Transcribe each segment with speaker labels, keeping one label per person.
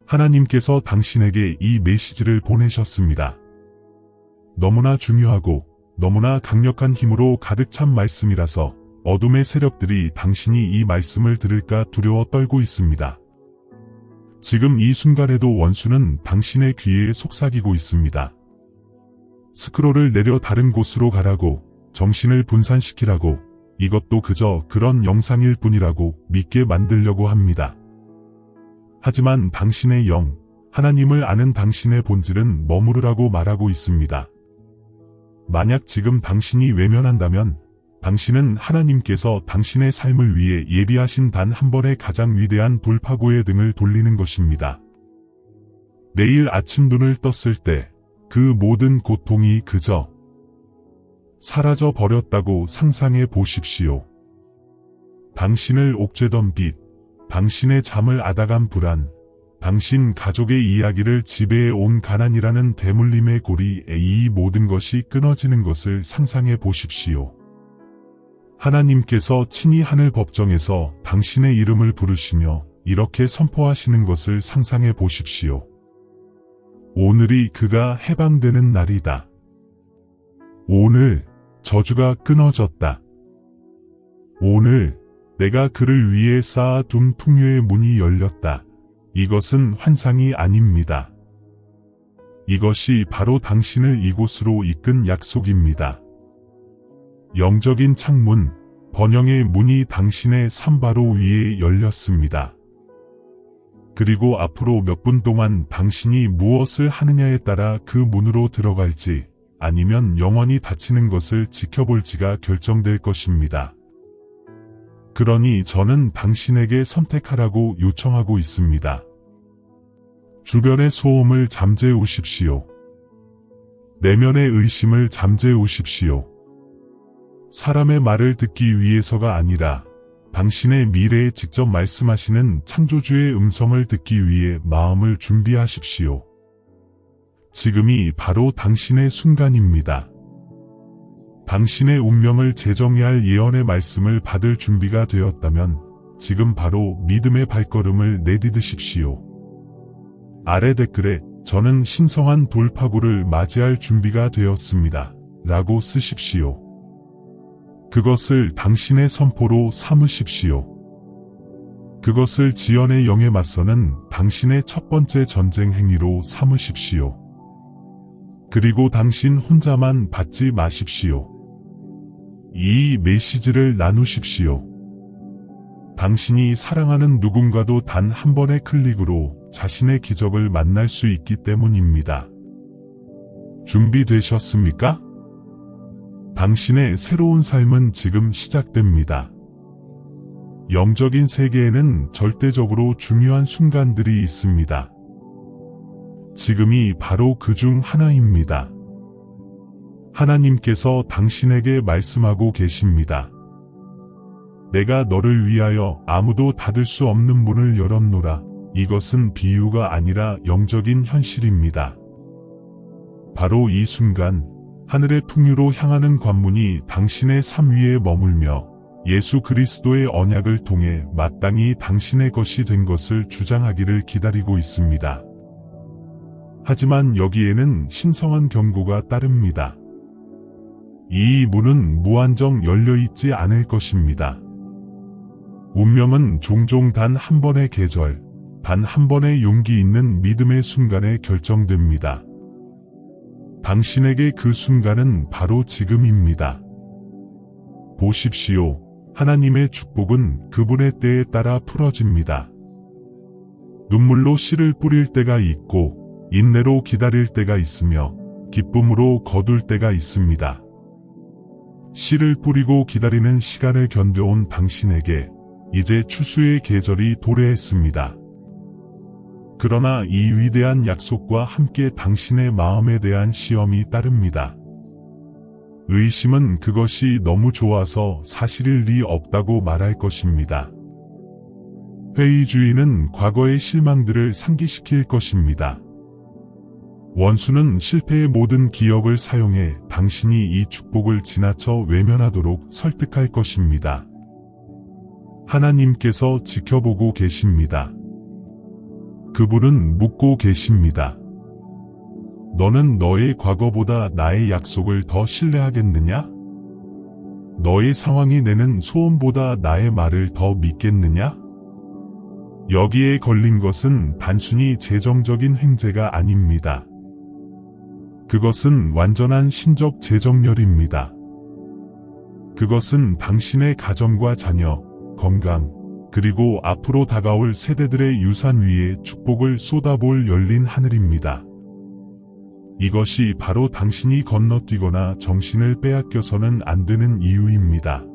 Speaker 1: 하나님께서 당신에게 이 메시지를 보내셨습니다. 너무나 중요하고 너무나 강력한 힘으로 가득 찬 말씀이라서 어둠의 세력들이 당신이 이 말씀을 들을까 두려워 떨고 있습니다. 지금 이 순간에도 원수는 당신의 귀에 속삭이고 있습니다. 스크롤을 내려 다른 곳으로 가라고, 정신을 분산시키라고, 이것도 그저 그런 영상일 뿐이라고 믿게 만들려고 합니다. 하지만 당신의 영, 하나님을 아는 당신의 본질은 머무르라고 말하고 있습니다. 만약 지금 당신이 외면한다면 당신은 하나님께서 당신의 삶을 위해 예비하신 단 한 번의 가장 위대한 돌파구의 등을 돌리는 것입니다. 내일 아침 눈을 떴을 때 그 모든 고통이 그저 사라져 버렸다고 상상해 보십시오. 당신을 옥죄던 빛, 당신의 잠을 앗아간 불안, 당신 가족의 이야기를 지배해 온 가난이라는 대물림의 고리에 이 모든 것이 끊어지는 것을 상상해 보십시오. 하나님께서 친히 하늘 법정에서 당신의 이름을 부르시며 이렇게 선포하시는 것을 상상해 보십시오. 오늘이 그가 해방되는 날이다. 오늘 저주가 끊어졌다. 오늘 내가 그를 위해 쌓아둔 풍요의 문이 열렸다. 이것은 환상이 아닙니다. 이것이 바로 당신을 이곳으로 이끈 약속입니다. 영적인 창문, 번영의 문이 당신의 삶 바로 위에 열렸습니다. 그리고 앞으로 몇 분 동안 당신이 무엇을 하느냐에 따라 그 문으로 들어갈지 아니면 영원히 닫히는 것을 지켜볼지가 결정될 것입니다. 그러니 저는 당신에게 선택하라고 요청하고 있습니다. 주변의 소음을 잠재우십시오. 내면의 의심을 잠재우십시오. 사람의 말을 듣기 위해서가 아니라 당신의 미래에 직접 말씀하시는 창조주의 음성을 듣기 위해 마음을 준비하십시오. 지금이 바로 당신의 순간입니다. 당신의 운명을 재정의할 예언의 말씀을 받을 준비가 되었다면 지금 바로 믿음의 발걸음을 내디디십시오. 아래 댓글에 저는 신성한 돌파구를 맞이할 준비가 되었습니다. 라고 쓰십시오. 그것을 당신의 선포로 삼으십시오. 그것을 지연의 영에 맞서는 당신의 첫 번째 전쟁 행위로 삼으십시오. 그리고 당신 혼자만 받지 마십시오. 이 메시지를 나누십시오. 당신이 사랑하는 누군가도 단 한 번의 클릭으로 자신의 기적을 만날 수 있기 때문입니다. 준비되셨습니까? 당신의 새로운 삶은 지금 시작됩니다. 영적인 세계에는 절대적으로 중요한 순간들이 있습니다. 지금이 바로 그 중 하나입니다. 하나님께서 당신에게 말씀하고 계십니다. 내가 너를 위하여 아무도 닫을 수 없는 문을 열었노라. 이것은 비유가 아니라 영적인 현실입니다. 바로 이 순간 하늘의 풍요로 향하는 관문이 당신의 삶 위에 머물며 예수 그리스도의 언약을 통해 마땅히 당신의 것이 된 것을 주장하기를 기다리고 있습니다. 하지만 여기에는 신성한 경고가 따릅니다. 이 문은 무한정 열려있지 않을 것입니다. 운명은 종종 단 한 번의 계절, 단 한 번의 용기 있는 믿음의 순간에 결정됩니다. 당신에게 그 순간은 바로 지금입니다. 보십시오. 하나님의 축복은 그분의 때에 따라 풀어집니다. 눈물로 씨를 뿌릴 때가 있고 인내로 기다릴 때가 있으며 기쁨으로 거둘 때가 있습니다. 씨를 뿌리고 기다리는 시간을 견뎌온 당신에게 이제 추수의 계절이 도래했습니다. 그러나 이 위대한 약속과 함께 당신의 마음에 대한 시험이 따릅니다. 의심은 그것이 너무 좋아서 사실일 리 없다고 말할 것입니다. 회의주의는 과거의 실망들을 상기시킬 것입니다. 원수는 실패의 모든 기억을 사용해 당신이 이 축복을 지나쳐 외면하도록 설득할 것입니다. 하나님께서 지켜보고 계십니다. 그분은 묻고 계십니다. 너는 너의 과거보다 나의 약속을 더 신뢰하겠느냐? 너의 상황이 내는 소원보다 나의 말을 더 믿겠느냐? 여기에 걸린 것은 단순히 재정적인 횡재가 아닙니다. 그것은 완전한 신적 재정렬입니다. 그것은 당신의 가정과 자녀, 건강, 그리고 앞으로 다가올 세대들의 유산 위에 축복을 쏟아볼 열린 하늘입니다. 이것이 바로 당신이 건너뛰거나 정신을 빼앗겨서는 안 되는 이유입니다.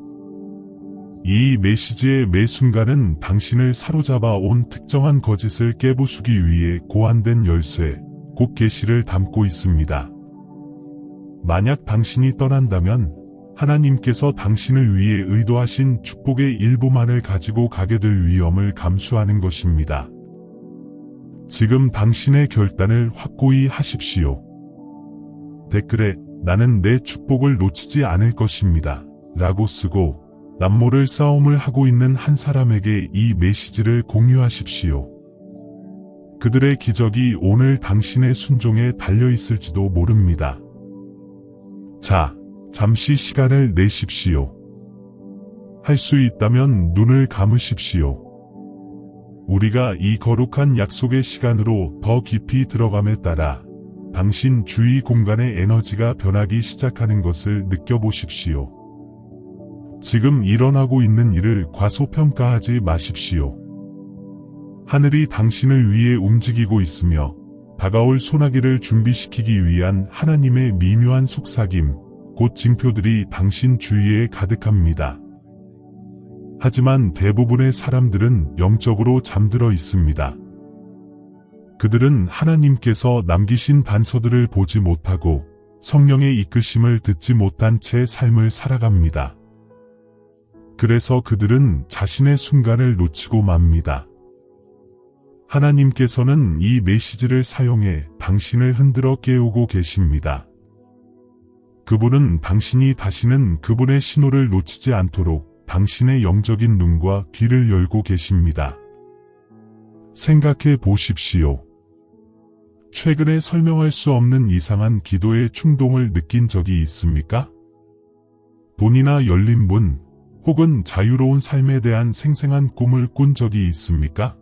Speaker 1: 이 메시지의 매 순간은 당신을 사로잡아 온 특정한 거짓을 깨부수기 위해 고안된 열쇠, 곧 계시를 담고 있습니다. 만약 당신이 떠난다면 하나님께서 당신을 위해 의도하신 축복의 일부만을 가지고 가게 될 위험을 감수하는 것입니다. 지금 당신의 결단을 확고히 하십시오. 댓글에 나는 내 축복을 놓치지 않을 것입니다. 라고 쓰고 남모를 싸움을 하고 있는 한 사람에게 이 메시지를 공유하십시오. 그들의 기적이 오늘 당신의 순종에 달려 있을지도 모릅니다. 자, 잠시 시간을 내십시오. 할 수 있다면 눈을 감으십시오. 우리가 이 거룩한 약속의 시간으로 더 깊이 들어감에 따라 당신 주위 공간의 에너지가 변하기 시작하는 것을 느껴보십시오. 지금 일어나고 있는 일을 과소평가하지 마십시오. 하늘이 당신을 위해 움직이고 있으며 다가올 소나기를 준비시키기 위한 하나님의 미묘한 속삭임, 곧 징표들이 당신 주위에 가득합니다. 하지만 대부분의 사람들은 영적으로 잠들어 있습니다. 그들은 하나님께서 남기신 단서들을 보지 못하고 성령의 이끄심을 듣지 못한 채 삶을 살아갑니다. 그래서 그들은 자신의 순간을 놓치고 맙니다. 하나님께서는 이 메시지를 사용해 당신을 흔들어 깨우고 계십니다. 그분은 당신이 다시는 그분의 신호를 놓치지 않도록 당신의 영적인 눈과 귀를 열고 계십니다. 생각해 보십시오. 최근에 설명할 수 없는 이상한 기도의 충동을 느낀 적이 있습니까? 돈이나 열린 문, 혹은 자유로운 삶에 대한 생생한 꿈을 꾼 적이 있습니까?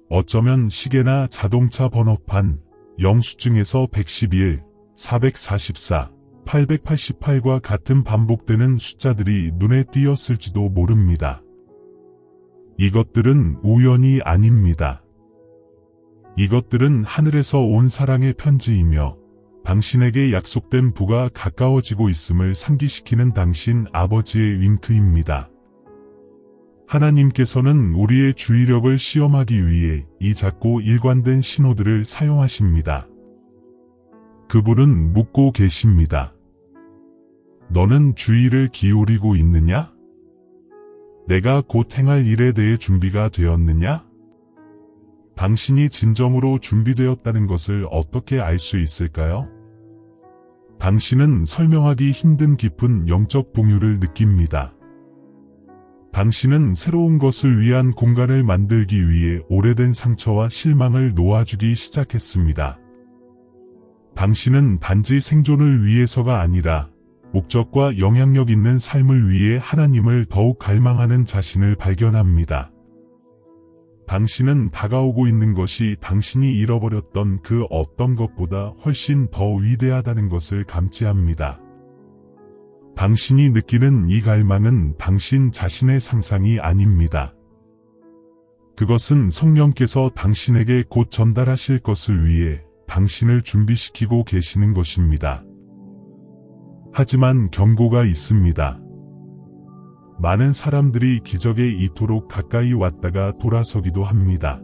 Speaker 1: 어쩌면 시계나 자동차 번호판, 영수증에서 111, 444, 888과 같은 반복되는 숫자들이 눈에 띄었을지도 모릅니다. 이것들은 우연이 아닙니다. 이것들은 하늘에서 온 사랑의 편지이며 당신에게 약속된 부가 가까워지고 있음을 상기시키는 당신 아버지의 윙크입니다. 하나님께서는 우리의 주의력을 시험하기 위해 이 작고 일관된 신호들을 사용하십니다. 그분은 묻고 계십니다. 너는 주의를 기울이고 있느냐? 내가 곧 행할 일에 대해 준비가 되었느냐? 당신이 진정으로 준비되었다는 것을 어떻게 알 수 있을까요? 당신은 설명하기 힘든 깊은 영적 동요를 느낍니다. 당신은 새로운 것을 위한 공간을 만들기 위해 오래된 상처와 실망을 놓아주기 시작했습니다. 당신은 단지 생존을 위해서가 아니라 목적과 영향력 있는 삶을 위해 하나님을 더욱 갈망하는 자신을 발견합니다. 당신은 다가오고 있는 것이 당신이 잃어버렸던 그 어떤 것보다 훨씬 더 위대하다는 것을 감지합니다. 당신이 느끼는 이 갈망은 당신 자신의 상상이 아닙니다. 그것은 성령께서 당신에게 곧 전달하실 것을 위해 당신을 준비시키고 계시는 것입니다. 하지만 경고가 있습니다. 많은 사람들이 기적에 이토록 가까이 왔다가 돌아서기도 합니다.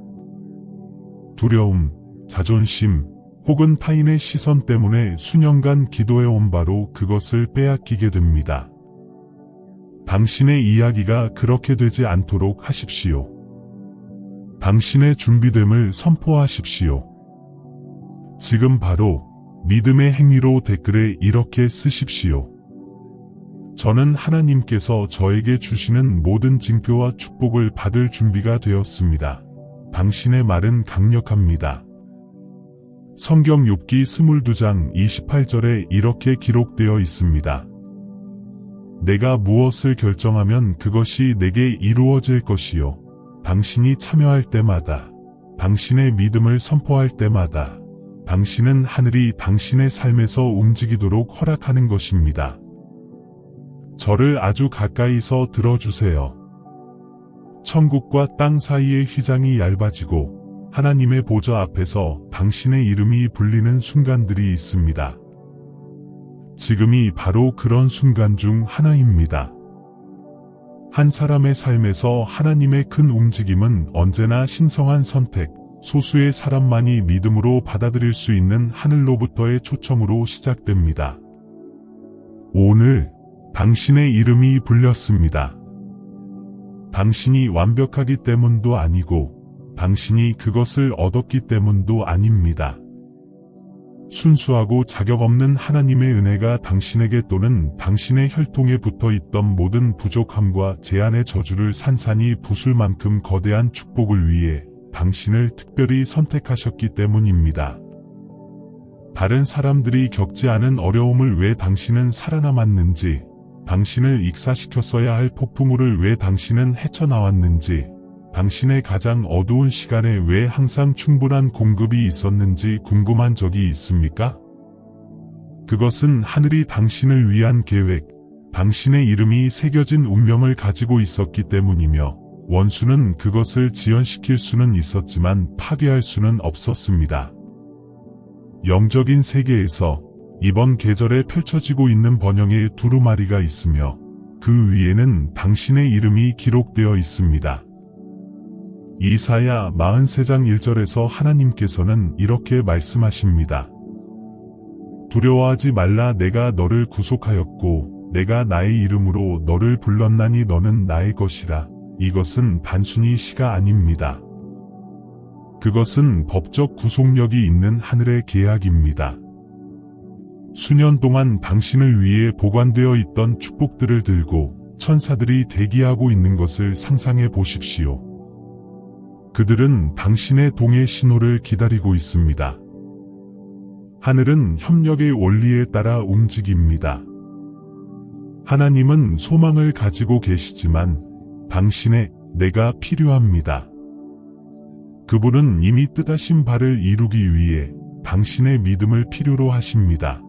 Speaker 1: 두려움, 자존심, 혹은 타인의 시선 때문에 수년간 기도해온 바로 그것을 빼앗기게 됩니다. 당신의 이야기가 그렇게 되지 않도록 하십시오. 당신의 준비됨을 선포하십시오. 지금 바로 믿음의 행위로 댓글에 이렇게 쓰십시오. 저는 하나님께서 저에게 주시는 모든 징표와 축복을 받을 준비가 되었습니다. 당신의 말은 강력합니다. 성경 욥기 22장 28절에 이렇게 기록되어 있습니다. 내가 무엇을 결정하면 그것이 내게 이루어질 것이요. 당신이 참여할 때마다, 당신의 믿음을 선포할 때마다, 당신은 하늘이 당신의 삶에서 움직이도록 허락하는 것입니다. 저를 아주 가까이서 들어주세요. 천국과 땅 사이의 휘장이 얇아지고 하나님의 보좌 앞에서 당신의 이름이 불리는 순간들이 있습니다. 지금이 바로 그런 순간 중 하나입니다. 한 사람의 삶에서 하나님의 큰 움직임은 언제나 신성한 선택, 소수의 사람만이 믿음으로 받아들일 수 있는 하늘로부터의 초청으로 시작됩니다. 오늘 당신의 이름이 불렸습니다. 당신이 완벽하기 때문도 아니고 당신이 그것을 얻었기 때문도 아닙니다. 순수하고 자격 없는 하나님의 은혜가 당신에게 또는 당신의 혈통에 붙어 있던 모든 부족함과 제한의 저주를 산산이 부술 만큼 거대한 축복을 위해 당신을 특별히 선택하셨기 때문입니다. 다른 사람들이 겪지 않은 어려움을 왜 당신은 살아남았는지, 당신을 익사시켰어야 할 폭풍우를 왜 당신은 헤쳐나왔는지, 당신의 가장 어두운 시간에 왜 항상 충분한 공급이 있었는지 궁금한 적이 있습니까? 그것은 하늘이 당신을 위한 계획, 당신의 이름이 새겨진 운명을 가지고 있었기 때문이며, 원수는 그것을 지연시킬 수는 있었지만 파괴할 수는 없었습니다. 영적인 세계에서 이번 계절에 펼쳐지고 있는 번영의 두루마리가 있으며 그 위에는 당신의 이름이 기록되어 있습니다. 이사야 43장 1절에서 하나님께서는 이렇게 말씀하십니다. 두려워하지 말라. 내가 너를 구속하였고 내가 나의 이름으로 너를 불렀나니 너는 나의 것이라. 이것은 단순히 시가 아닙니다. 그것은 법적 구속력이 있는 하늘의 계약입니다. 수년 동안 당신을 위해 보관되어 있던 축복들을 들고 천사들이 대기하고 있는 것을 상상해 보십시오. 그들은 당신의 동의 신호를 기다리고 있습니다. 하늘은 협력의 원리에 따라 움직입니다. 하나님은 소망을 가지고 계시지만 당신의 내가 필요합니다. 그분은 이미 뜻하신 바를 이루기 위해 당신의 믿음을 필요로 하십니다.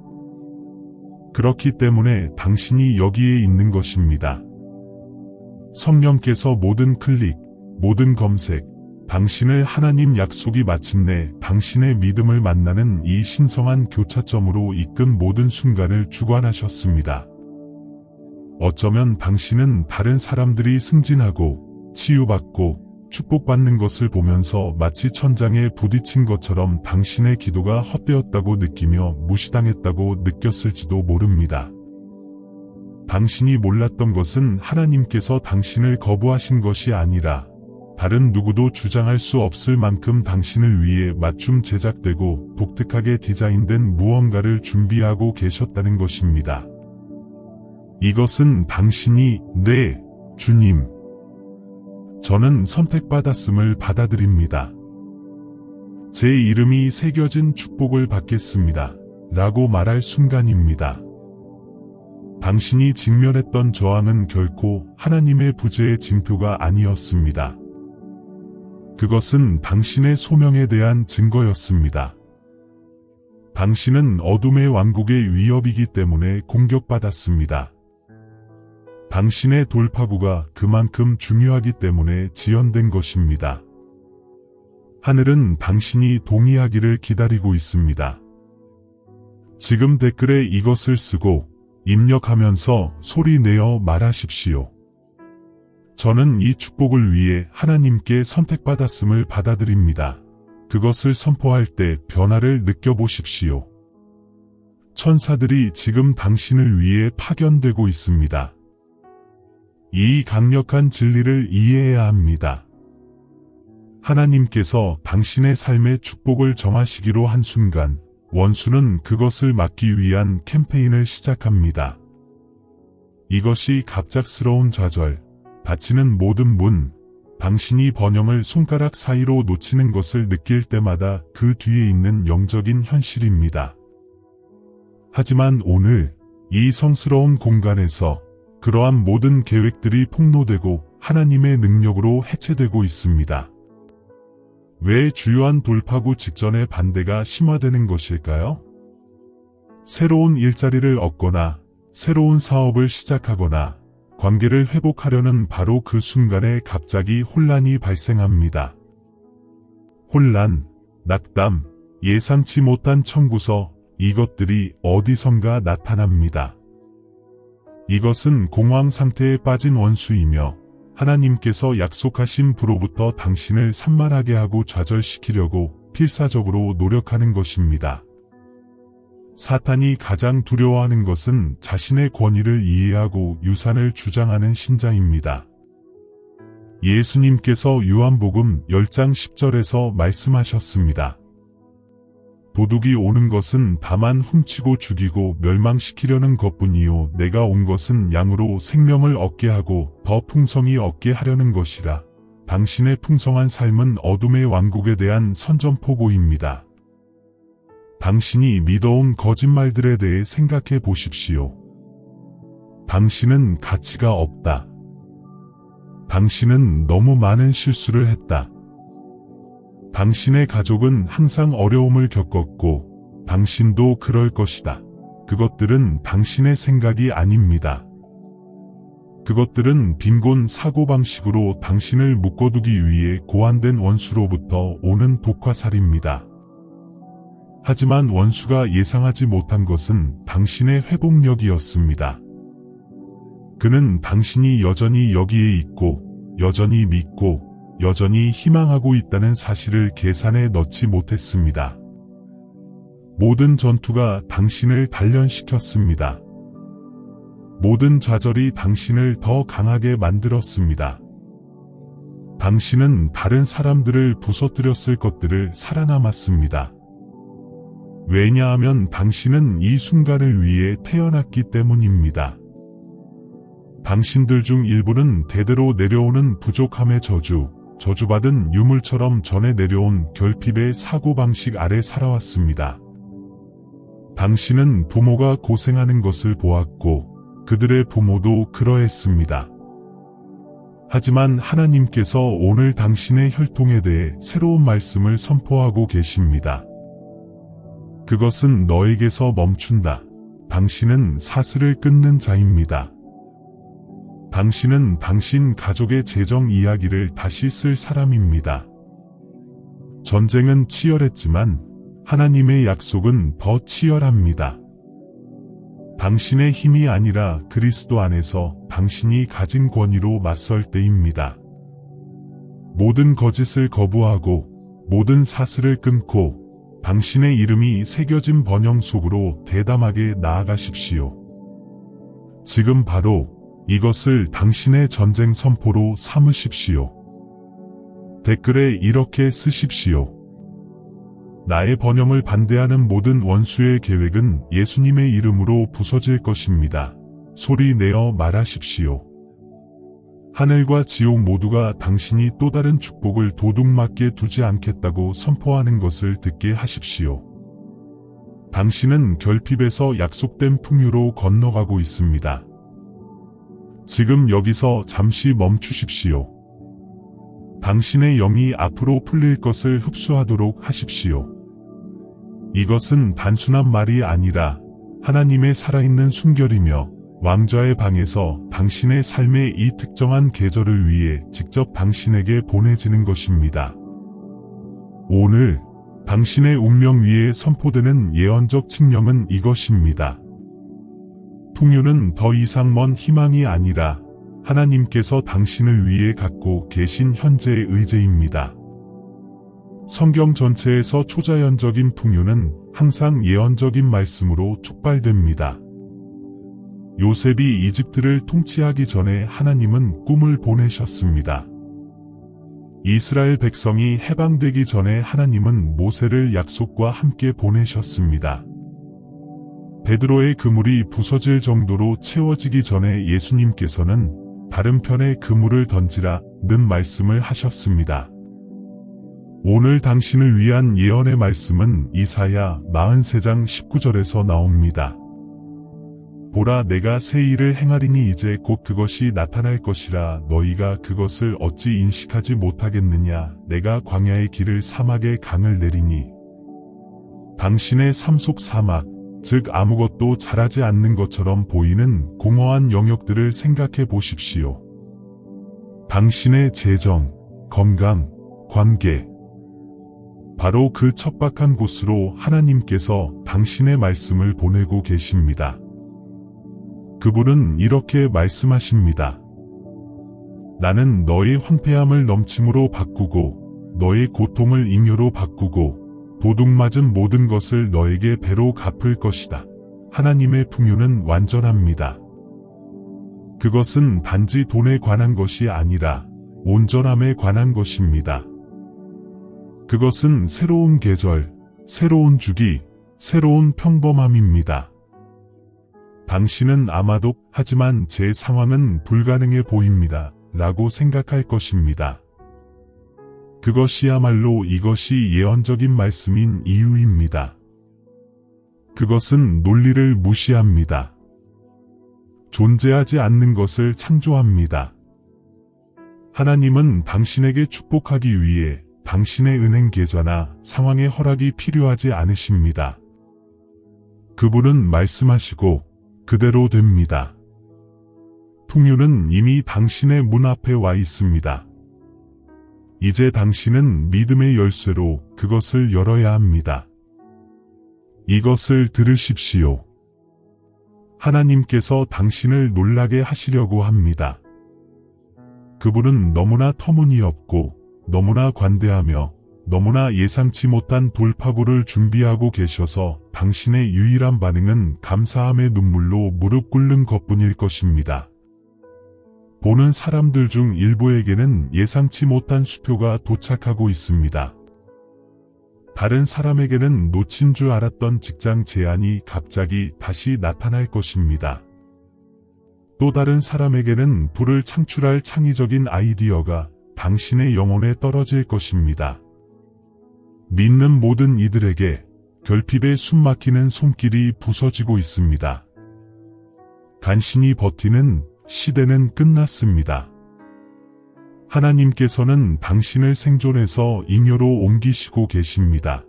Speaker 1: 그렇기 때문에 당신이 여기에 있는 것입니다. 성령께서 모든 클릭, 모든 검색, 당신을 하나님 약속이 마침내 당신의 믿음을 만나는 이 신성한 교차점으로 이끈 모든 순간을 주관하셨습니다. 어쩌면 당신은 다른 사람들이 승진하고 치유받고 축복받는 것을 보면서 마치 천장에 부딪힌 것처럼 당신의 기도가 헛되었다고 느끼며 무시당했다고 느꼈을지도 모릅니다. 당신이 몰랐던 것은 하나님께서 당신을 거부하신 것이 아니라 다른 누구도 주장할 수 없을 만큼 당신을 위해 맞춤 제작되고 독특하게 디자인된 무언가를 준비하고 계셨다는 것입니다. 이것은 당신이 네, 주님, 저는 선택받았음을 받아들입니다. 제 이름이 새겨진 축복을 받겠습니다. 라고 말할 순간입니다. 당신이 직면했던 저항은 결코 하나님의 부재의 징표가 아니었습니다. 그것은 당신의 소명에 대한 증거였습니다. 당신은 어둠의 왕국의 위협이기 때문에 공격받았습니다. 당신의 돌파구가 그만큼 중요하기 때문에 지연된 것입니다. 하늘은 당신이 동의하기를 기다리고 있습니다. 지금 댓글에 이것을 쓰고 입력하면서 소리 내어 말하십시오. 저는 이 축복을 위해 하나님께 선택받았음을 받아들입니다. 그것을 선포할 때 변화를 느껴보십시오. 천사들이 지금 당신을 위해 파견되고 있습니다. 이 강력한 진리를 이해해야 합니다. 하나님께서 당신의 삶의 축복을 정하시기로 한 순간, 원수는 그것을 막기 위한 캠페인을 시작합니다. 이것이 갑작스러운 좌절, 닫히는 모든 문, 당신이 번영을 손가락 사이로 놓치는 것을 느낄 때마다 그 뒤에 있는 영적인 현실입니다. 하지만 오늘 이 성스러운 공간에서 그러한 모든 계획들이 폭로되고 하나님의 능력으로 해체되고 있습니다. 왜 주요한 돌파구 직전에 반대가 심화되는 것일까요? 새로운 일자리를 얻거나 새로운 사업을 시작하거나 관계를 회복하려는 바로 그 순간에 갑자기 혼란이 발생합니다. 혼란, 낙담, 예상치 못한 청구서, 이것들이 어디선가 나타납니다. 이것은 공황 상태에 빠진 원수이며 하나님께서 약속하신 부로부터 당신을 산만하게 하고 좌절시키려고 필사적으로 노력하는 것입니다. 사탄이 가장 두려워하는 것은 자신의 권위를 이해하고 유산을 주장하는 신자입니다. 예수님께서 요한복음 10장 10절에서 말씀하셨습니다. 도둑이 오는 것은 다만 훔치고 죽이고 멸망시키려는 것뿐이요 내가 온 것은 양으로 생명을 얻게 하고 더 풍성히 얻게 하려는 것이라. 당신의 풍성한 삶은 어둠의 왕국에 대한 선전포고입니다. 당신이 믿어온 거짓말들에 대해 생각해 보십시오. 당신은 가치가 없다. 당신은 너무 많은 실수를 했다. 당신의 가족은 항상 어려움을 겪었고 당신도 그럴 것이다. 그것들은 당신의 생각이 아닙니다. 그것들은 빈곤 사고방식으로 당신을 묶어두기 위해 고안된 원수로부터 오는 독화살입니다. 하지만 원수가 예상하지 못한 것은 당신의 회복력이었습니다. 그는 당신이 여전히 여기에 있고 여전히 믿고 여전히 희망하고 있다는 사실을 계산에 넣지 못했습니다. 모든 전투가 당신을 단련시켰습니다. 모든 좌절이 당신을 더 강하게 만들었습니다. 당신은 다른 사람들을 부서뜨렸을 것들을 살아남았습니다. 왜냐하면 당신은 이 순간을 위해 태어났기 때문입니다. 당신들 중 일부는 대대로 내려오는 부족함의 저주받은 유물처럼 전해 내려온 결핍의 사고방식 아래 살아왔습니다. 당신은 부모가 고생하는 것을 보았고 그들의 부모도 그러했습니다. 하지만 하나님께서 오늘 당신의 혈통에 대해 새로운 말씀을 선포하고 계십니다. 그것은 너에게서 멈춘다. 당신은 사슬을 끊는 자입니다. 당신은 당신 가족의 재정 이야기를 다시 쓸 사람입니다. 전쟁은 치열했지만 하나님의 약속은 더 치열합니다. 당신의 힘이 아니라 그리스도 안에서 당신이 가진 권위로 맞설 때입니다. 모든 거짓을 거부하고 모든 사슬을 끊고 당신의 이름이 새겨진 번영 속으로 대담하게 나아가십시오. 지금 바로 이것을 당신의 전쟁 선포로 삼으십시오. 댓글에 이렇게 쓰십시오. 나의 번영을 반대하는 모든 원수의 계획은 예수님의 이름으로 부서질 것입니다. 소리 내어 말하십시오. 하늘과 지옥 모두가 당신이 또 다른 축복을 도둑맞게 두지 않겠다고 선포하는 것을 듣게 하십시오. 당신은 결핍에서 약속된 풍요로 건너가고 있습니다. 지금 여기서 잠시 멈추십시오. 당신의 영이 앞으로 풀릴 것을 흡수하도록 하십시오. 이것은 단순한 말이 아니라 하나님의 살아있는 순결이며 왕좌의 방에서 당신의 삶의 이 특정한 계절을 위해 직접 당신에게 보내지는 것입니다. 오늘 당신의 운명 위에 선포되는 예언적 칙령은 이것입니다. 풍요는 더 이상 먼 희망이 아니라 하나님께서 당신을 위해 갖고 계신 현재의 의제입니다. 성경 전체에서 초자연적인 풍요는 항상 예언적인 말씀으로 촉발됩니다. 요셉이 이집트를 통치하기 전에 하나님은 꿈을 보내셨습니다. 이스라엘 백성이 해방되기 전에 하나님은 모세를 약속과 함께 보내셨습니다. 베드로의 그물이 부서질 정도로 채워지기 전에 예수님께서는 다른 편에 그물을 던지라 는 말씀을 하셨습니다. 오늘 당신을 위한 예언의 말씀은 이사야 43장 19절에서 나옵니다. 보라, 내가 새 일을 행하리니 이제 곧 그것이 나타날 것이라. 너희가 그것을 어찌 인식하지 못하겠느냐. 내가 광야의 길을 사막의 강을 내리니. 당신의 삶 속 사막, 즉 아무것도 자라지 않는 것처럼 보이는 공허한 영역들을 생각해 보십시오. 당신의 재정, 건강, 관계, 바로 그 척박한 곳으로 하나님께서 당신의 말씀을 보내고 계십니다. 그분은 이렇게 말씀하십니다. 나는 너의 황폐함을 넘침으로 바꾸고 너의 고통을 잉여로 바꾸고 도둑맞은 모든 것을 너에게 배로 갚을 것이다. 하나님의 풍요는 완전합니다. 그것은 단지 돈에 관한 것이 아니라 온전함에 관한 것입니다. 그것은 새로운 계절, 새로운 주기, 새로운 평범함입니다. 당신은 아마도 하지만 제 상황은 불가능해 보입니다. 라고 생각할 것입니다. 그것이야말로 이것이 예언적인 말씀인 이유입니다. 그것은 논리를 무시합니다. 존재하지 않는 것을 창조합니다. 하나님은 당신에게 축복하기 위해 당신의 은행 계좌나 상황의 허락이 필요하지 않으십니다. 그분은 말씀하시고 그대로 됩니다. 풍요는 이미 당신의 문 앞에 와 있습니다. 이제 당신은 믿음의 열쇠로 그것을 열어야 합니다. 이것을 들으십시오. 하나님께서 당신을 놀라게 하시려고 합니다. 그분은 너무나 터무니없고 너무나 관대하며 너무나 예상치 못한 돌파구를 준비하고 계셔서 당신의 유일한 반응은 감사함의 눈물로 무릎 꿇는 것뿐일 것입니다. 보는 사람들 중 일부에게는 예상치 못한 수표가 도착하고 있습니다. 다른 사람에게는 놓친 줄 알았던 직장 제안이 갑자기 다시 나타날 것입니다. 또 다른 사람에게는 불을 창출할 창의적인 아이디어가 당신의 영혼에 떨어질 것입니다. 믿는 모든 이들에게 결핍에 숨막히는 손길이 부서지고 있습니다. 간신히 버티는 시대는 끝났습니다. 하나님께서는 당신을 생존해서 잉여로 옮기시고 계십니다.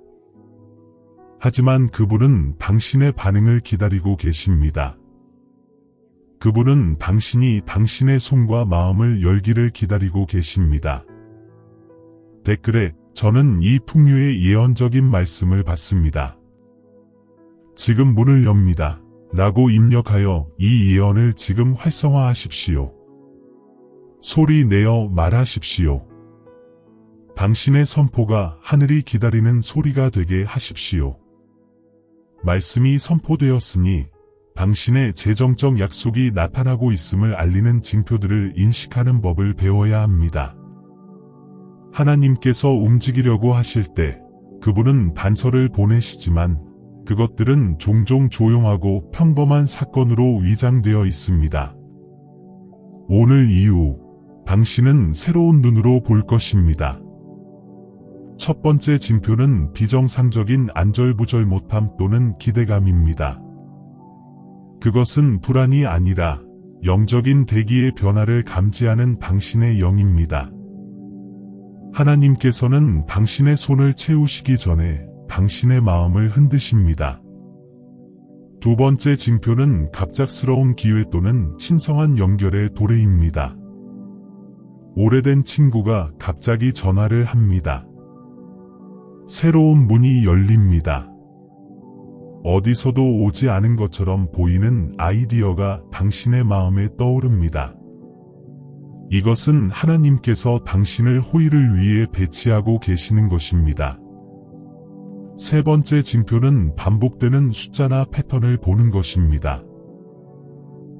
Speaker 1: 하지만 그분은 당신의 반응을 기다리고 계십니다. 그분은 당신이 당신의 손과 마음을 열기를 기다리고 계십니다. 댓글에 저는 이 풍요의 예언적인 말씀을 받습니다. 지금 문을 엽니다. 라고 입력하여 이 예언을 지금 활성화하십시오. 소리 내어 말하십시오. 당신의 선포가 하늘이 기다리는 소리가 되게 하십시오. 말씀이 선포되었으니 당신의 재정적 약속이 나타나고 있음을 알리는 징표들을 인식하는 법을 배워야 합니다. 하나님께서 움직이려고 하실 때 그분은 단서를 보내시지만 그것들은 종종 조용하고 평범한 사건으로 위장되어 있습니다. 오늘 이후 당신은 새로운 눈으로 볼 것입니다. 첫 번째 징표는 비정상적인 안절부절 못함 또는 기대감입니다. 그것은 불안이 아니라 영적인 대기의 변화를 감지하는 당신의 영입니다. 하나님께서는 당신의 손을 채우시기 전에 당신의 마음을 흔드십니다. 두 번째 징표는 갑작스러운 기회 또는 신성한 연결의 도래입니다. 오래된 친구가 갑자기 전화를 합니다. 새로운 문이 열립니다. 어디서도 오지 않은 것처럼 보이는 아이디어가 당신의 마음에 떠오릅니다. 이것은 하나님께서 당신을 호의를 위해 배치하고 계시는 것입니다. 세 번째 징표는 반복되는 숫자나 패턴을 보는 것입니다.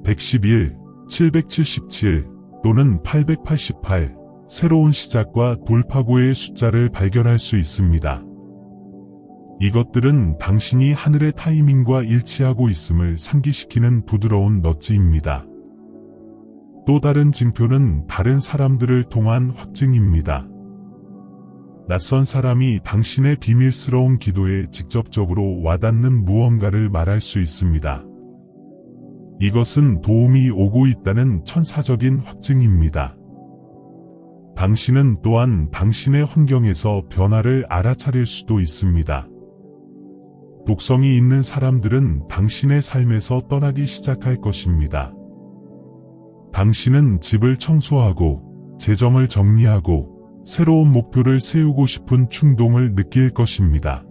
Speaker 1: 111, 777 또는 888, 새로운 시작과 돌파구의 숫자를 발견할 수 있습니다. 이것들은 당신이 하늘의 타이밍과 일치하고 있음을 상기시키는 부드러운 넛지입니다. 또 다른 징표는 다른 사람들을 통한 확증입니다. 낯선 사람이 당신의 비밀스러운 기도에 직접적으로 와닿는 무언가를 말할 수 있습니다. 이것은 도움이 오고 있다는 천사적인 확증입니다. 당신은 또한 당신의 환경에서 변화를 알아차릴 수도 있습니다. 독성이 있는 사람들은 당신의 삶에서 떠나기 시작할 것입니다. 당신은 집을 청소하고 재정을 정리하고 새로운 목표를 세우고 싶은 충동을 느낄 것입니다.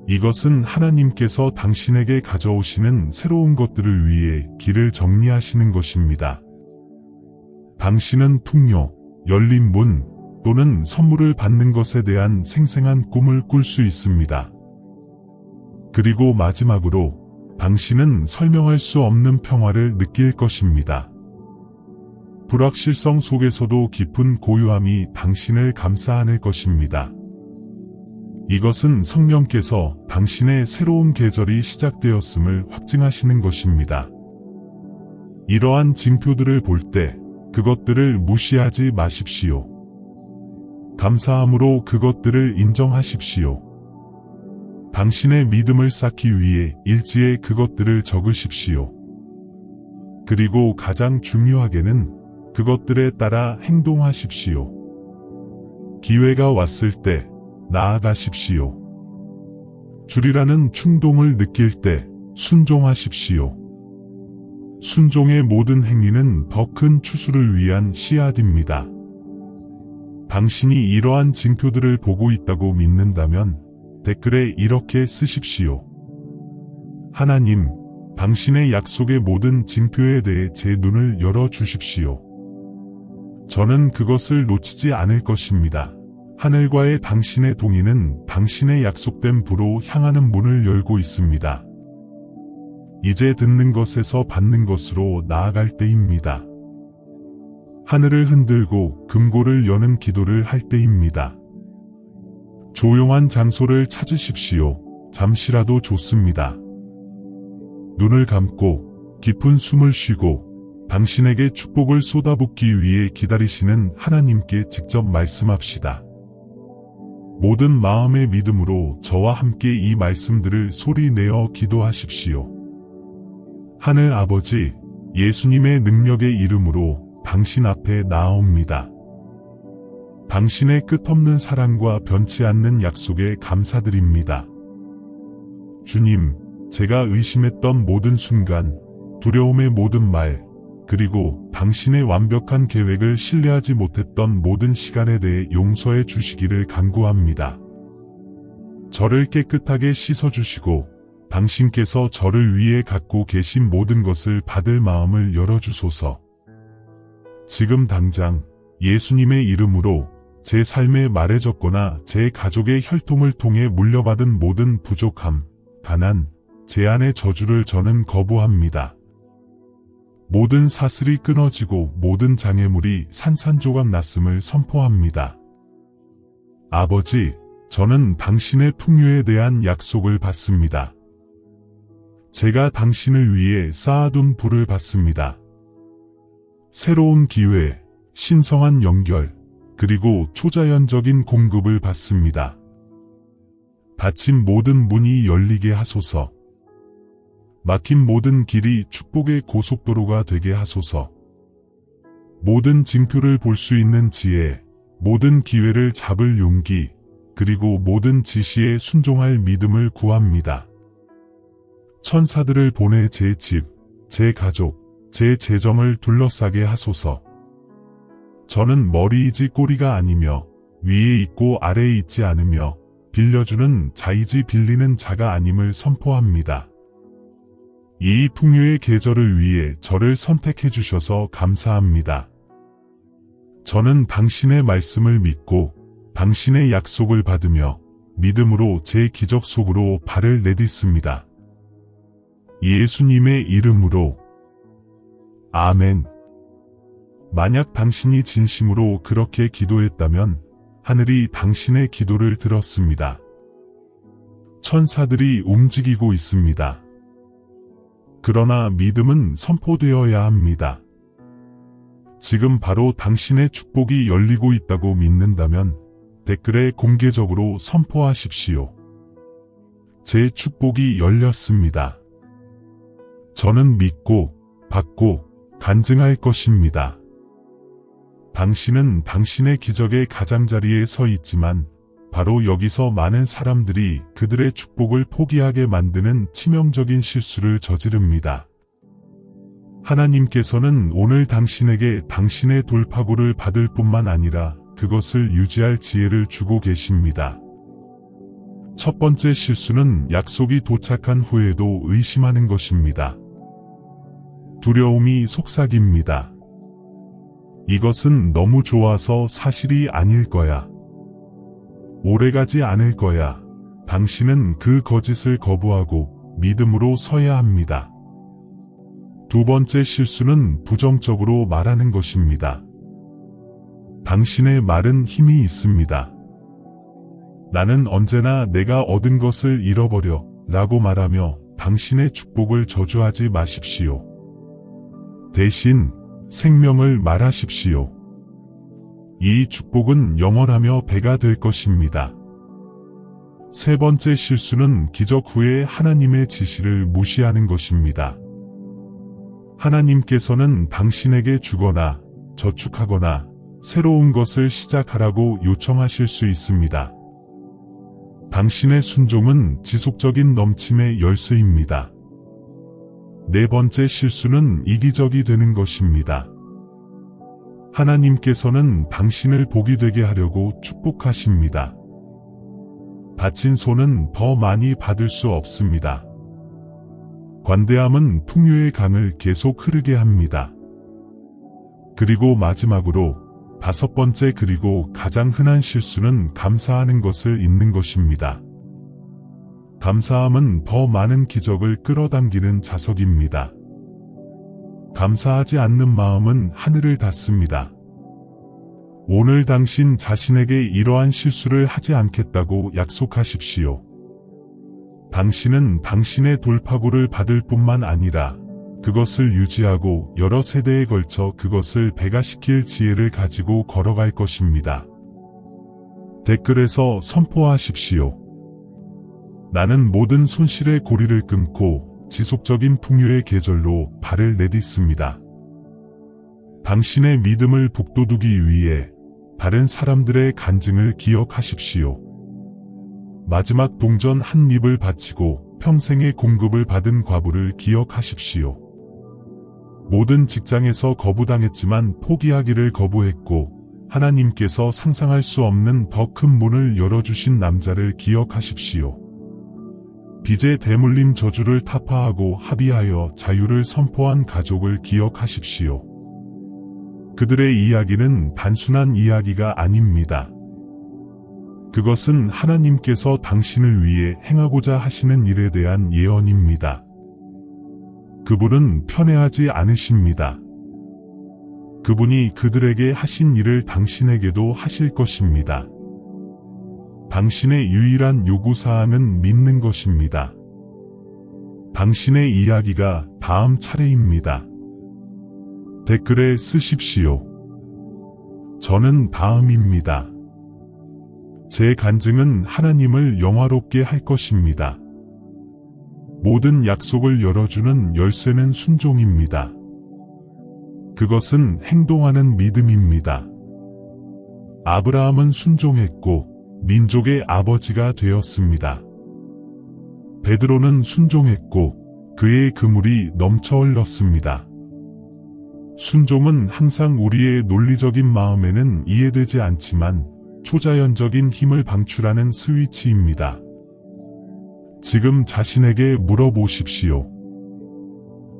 Speaker 1: 이것은 하나님께서 당신에게 가져오시는 새로운 것들을 위해 길을 정리하시는 것입니다. 당신은 풍요, 열린 문 또는 선물을 받는 것에 대한 생생한 꿈을 꿀 수 있습니다. 그리고 마지막으로 당신은 설명할 수 없는 평화를 느낄 것입니다. 불확실성 속에서도 깊은 고요함이 당신을 감싸 안을 것입니다. 이것은 성령께서 당신의 새로운 계절이 시작되었음을 확증하시는 것입니다. 이러한 징표들을 볼 때 그것들을 무시하지 마십시오. 감사함으로 그것들을 인정하십시오. 당신의 믿음을 쌓기 위해 일지에 그것들을 적으십시오. 그리고 가장 중요하게는 그것들에 따라 행동하십시오. 기회가 왔을 때 나아가십시오. 주리라는 충동을 느낄 때 순종하십시오. 순종의 모든 행위는 더 큰 추수를 위한 씨앗입니다. 당신이 이러한 징표들을 보고 있다고 믿는다면 댓글에 이렇게 쓰십시오. 하나님, 당신의 약속의 모든 징표에 대해 제 눈을 열어주십시오. 저는 그것을 놓치지 않을 것입니다. 하늘과의 당신의 동의는 당신의 약속된 부로 향하는 문을 열고 있습니다. 이제 듣는 것에서 받는 것으로 나아갈 때입니다. 하늘을 흔들고 금고를 여는 기도를 할 때입니다. 조용한 장소를 찾으십시오. 잠시라도 좋습니다. 눈을 감고 깊은 숨을 쉬고 당신에게 축복을 쏟아붓기 위해 기다리시는 하나님께 직접 말씀합시다. 모든 마음의 믿음으로 저와 함께 이 말씀들을 소리내어 기도하십시오. 하늘 아버지, 예수님의 능력의 이름으로 당신 앞에 나아옵니다. 당신의 끝없는 사랑과 변치 않는 약속에 감사드립니다. 주님, 제가 의심했던 모든 순간, 두려움의 모든 말, 그리고 당신의 완벽한 계획을 신뢰하지 못했던 모든 시간에 대해 용서해 주시기를 간구합니다. 저를 깨끗하게 씻어주시고 당신께서 저를 위해 갖고 계신 모든 것을 받을 마음을 열어주소서. 지금 당장 예수님의 이름으로 제 삶에 말해졌거나 제 가족의 혈통을 통해 물려받은 모든 부족함, 가난, 제한의 저주를 저는 거부합니다. 모든 사슬이 끊어지고 모든 장애물이 산산조각 났음을 선포합니다. 아버지, 저는 당신의 풍요에 대한 약속을 받습니다. 제가 당신을 위해 쌓아둔 부를 받습니다. 새로운 기회, 신성한 연결, 그리고 초자연적인 공급을 받습니다. 닫힌 모든 문이 열리게 하소서. 막힌 모든 길이 축복의 고속도로가 되게 하소서. 모든 징표를 볼 수 있는 지혜, 모든 기회를 잡을 용기, 그리고 모든 지시에 순종할 믿음을 구합니다. 천사들을 보내 제 집, 제 가족, 제 재정을 둘러싸게 하소서. 저는 머리이지 꼬리가 아니며 위에 있고 아래에 있지 않으며 빌려주는 자이지 빌리는 자가 아님을 선포합니다. 이 풍요의 계절을 위해 저를 선택해 주셔서 감사합니다. 저는 당신의 말씀을 믿고 당신의 약속을 받으며 믿음으로 제 기적 속으로 발을 내딛습니다. 예수님의 이름으로 아멘. 만약 당신이 진심으로 그렇게 기도했다면 하늘이 당신의 기도를 들었습니다. 천사들이 움직이고 있습니다. 그러나 믿음은 선포되어야 합니다. 지금 바로 당신의 축복이 열리고 있다고 믿는다면 댓글에 공개적으로 선포하십시오. 제 축복이 열렸습니다. 저는 믿고, 받고, 간증할 것입니다. 당신은 당신의 기적의 가장자리에 서 있지만 바로 여기서 많은 사람들이 그들의 축복을 포기하게 만드는 치명적인 실수를 저지릅니다. 하나님께서는 오늘 당신에게 당신의 돌파구를 받을 뿐만 아니라 그것을 유지할 지혜를 주고 계십니다. 첫 번째 실수는 약속이 도착한 후에도 의심하는 것입니다. 두려움이 속삭입니다. 이것은 너무 좋아서 사실이 아닐 거야. 오래가지 않을 거야. 당신은 그 거짓을 거부하고 믿음으로 서야 합니다. 두 번째 실수는 부정적으로 말하는 것입니다. 당신의 말은 힘이 있습니다. 나는 언제나 내가 얻은 것을 잃어버려 라고 말하며 당신의 축복을 저주하지 마십시오. 대신 생명을 말하십시오. 이 축복은 영원하며 배가 될 것입니다. 세 번째 실수는 기적 후에 하나님의 지시를 무시하는 것입니다. 하나님께서는 당신에게 주거나 저축하거나 새로운 것을 시작하라고 요청하실 수 있습니다. 당신의 순종은 지속적인 넘침의 열쇠입니다. 네 번째 실수는 이기적이 되는 것입니다. 하나님께서는 당신을 복이 되게 하려고 축복하십니다. 다친 손은 더 많이 받을 수 없습니다. 관대함은 풍요의 강을 계속 흐르게 합니다. 그리고 마지막으로 다섯 번째 그리고 가장 흔한 실수는 감사하는 것을 잊는 것입니다. 감사함은 더 많은 기적을 끌어당기는 자석입니다. 감사하지 않는 마음은 하늘을 닫습니다. 오늘 당신 자신에게 이러한 실수를 하지 않겠다고 약속하십시오. 당신은 당신의 돌파구를 받을 뿐만 아니라 그것을 유지하고 여러 세대에 걸쳐 그것을 배가시킬 지혜를 가지고 걸어갈 것입니다. 댓글에서 선포하십시오. 나는 모든 손실의 고리를 끊고 지속적인 풍요의 계절로 발을 내딛습니다. 당신의 믿음을 북돋우기 위해 다른 사람들의 간증을 기억하십시오. 마지막 동전 한 입을 바치고 평생의 공급을 받은 과부를 기억하십시오. 모든 직장에서 거부당했지만 포기하기를 거부했고 하나님께서 상상할 수 없는 더 큰 문을 열어주신 남자를 기억하십시오. 빚의 대물림 저주를 타파하고 합의하여 자유를 선포한 가족을 기억하십시오. 그들의 이야기는 단순한 이야기가 아닙니다. 그것은 하나님께서 당신을 위해 행하고자 하시는 일에 대한 예언입니다. 그분은 편애하지 않으십니다. 그분이 그들에게 하신 일을 당신에게도 하실 것입니다. 당신의 유일한 요구사항은 믿는 것입니다. 당신의 이야기가 다음 차례입니다. 댓글에 쓰십시오. 저는 다음입니다. 제 간증은 하나님을 영화롭게 할 것입니다. 모든 약속을 열어주는 열쇠는 순종입니다. 그것은 행동하는 믿음입니다. 아브라함은 순종했고 민족의 아버지가 되었습니다. 베드로는 순종했고 그의 그물이 넘쳐 흘렀습니다. 순종은 항상 우리의 논리적인 마음에는 이해되지 않지만 초자연적인 힘을 방출하는 스위치입니다. 지금 자신에게 물어보십시오.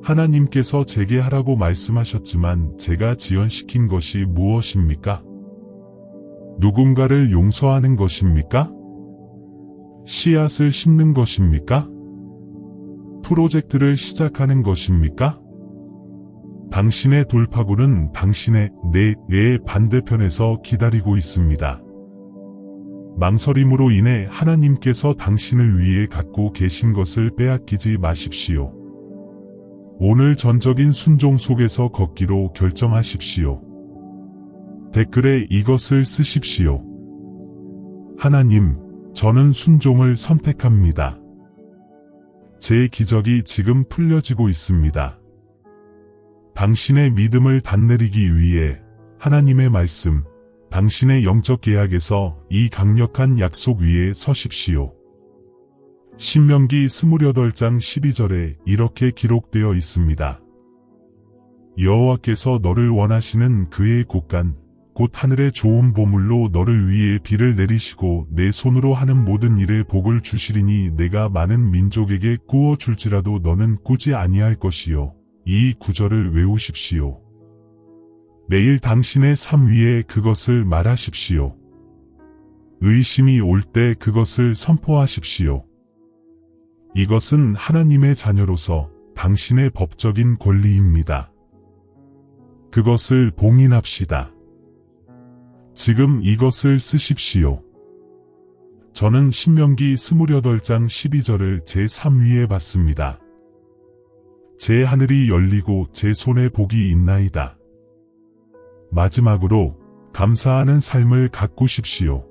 Speaker 1: 하나님께서 제게 하라고 말씀하셨지만 제가 지연시킨 것이 무엇입니까? 누군가를 용서하는 것입니까? 씨앗을 심는 것입니까? 프로젝트를 시작하는 것입니까? 당신의 돌파구는 당신의 뇌의 반대편에서 기다리고 있습니다. 망설임으로 인해 하나님께서 당신을 위해 갖고 계신 것을 빼앗기지 마십시오. 오늘 전적인 순종 속에서 걷기로 결정하십시오. 댓글에 이것을 쓰십시오. 하나님, 저는 순종을 선택합니다. 제 기적이 지금 풀려지고 있습니다. 당신의 믿음을 단내리기 위해 하나님의 말씀, 당신의 영적 계약에서 이 강력한 약속 위에 서십시오. 신명기 28장 12절에 이렇게 기록되어 있습니다. 여호와께서 너를 원하시는 그의 곳간, 곧 하늘의 좋은 보물로 너를 위해 비를 내리시고 내 손으로 하는 모든 일에 복을 주시리니 내가 많은 민족에게 꾸어 줄지라도 너는 꾸지 아니할 것이요. 이 구절을 외우십시오. 매일 당신의 삶 위에 그것을 말하십시오. 의심이 올 때 그것을 선포하십시오. 이것은 하나님의 자녀로서 당신의 법적인 권리입니다. 그것을 봉인합시다. 지금 이것을 쓰십시오. 저는 신명기 28장 12절을 제 삶 위에 봤습니다. 제 하늘이 열리고 제 손에 복이 있나이다. 마지막으로 감사하는 삶을 가꾸십시오.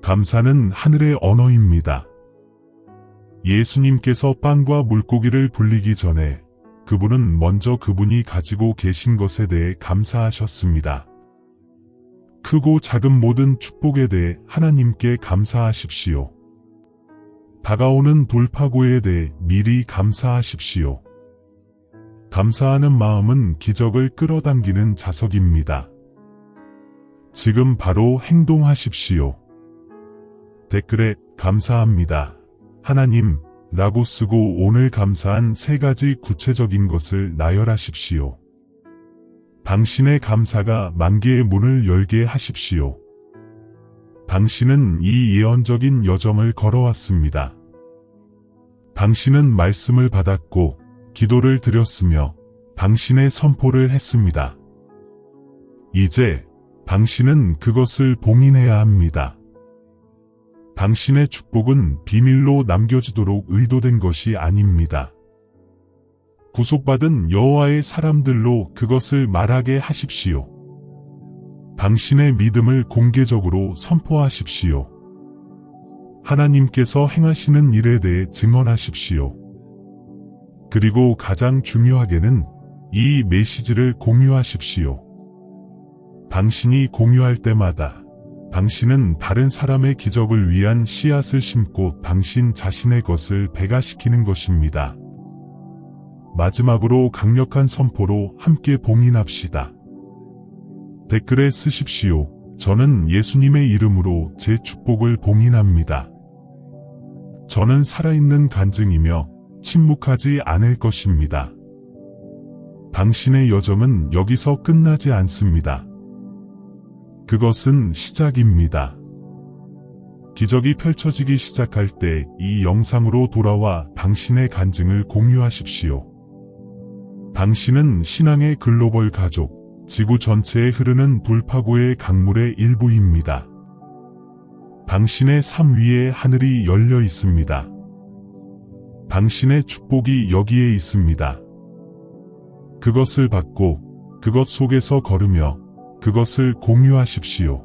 Speaker 1: 감사는 하늘의 언어입니다. 예수님께서 빵과 물고기를 불리기 전에 그분은 먼저 그분이 가지고 계신 것에 대해 감사하셨습니다. 크고 작은 모든 축복에 대해 하나님께 감사하십시오. 다가오는 돌파구에 대해 미리 감사하십시오. 감사하는 마음은 기적을 끌어당기는 자석입니다. 지금 바로 행동하십시오. 댓글에 감사합니다. 하나님 라고 쓰고 오늘 감사한 3가지 구체적인 것을 나열하십시오. 당신의 감사가 만개의 문을 열게 하십시오. 당신은 이 예언적인 여정을 걸어왔습니다. 당신은 말씀을 받았고 기도를 드렸으며 당신의 선포를 했습니다. 이제 당신은 그것을 봉인해야 합니다. 당신의 축복은 비밀로 남겨지도록 의도된 것이 아닙니다. 구속받은 여호와의 사람들로 그것을 말하게 하십시오. 당신의 믿음을 공개적으로 선포하십시오. 하나님께서 행하시는 일에 대해 증언하십시오. 그리고 가장 중요하게는 이 메시지를 공유하십시오. 당신이 공유할 때마다 당신은 다른 사람의 기적을 위한 씨앗을 심고 당신 자신의 것을 배가시키는 것입니다. 마지막으로 강력한 선포로 함께 봉인합시다. 댓글에 쓰십시오. 저는 예수님의 이름으로 제 축복을 봉인합니다. 저는 살아있는 간증이며 침묵하지 않을 것입니다. 당신의 여정은 여기서 끝나지 않습니다. 그것은 시작입니다. 기적이 펼쳐지기 시작할 때 이 영상으로 돌아와 당신의 간증을 공유하십시오. 당신은 신앙의 글로벌 가족, 지구 전체에 흐르는 돌파구의 강물의 일부입니다. 당신의 삶 위에 하늘이 열려 있습니다. 당신의 축복이 여기에 있습니다. 그것을 받고 그것 속에서 걸으며 그것을 공유하십시오.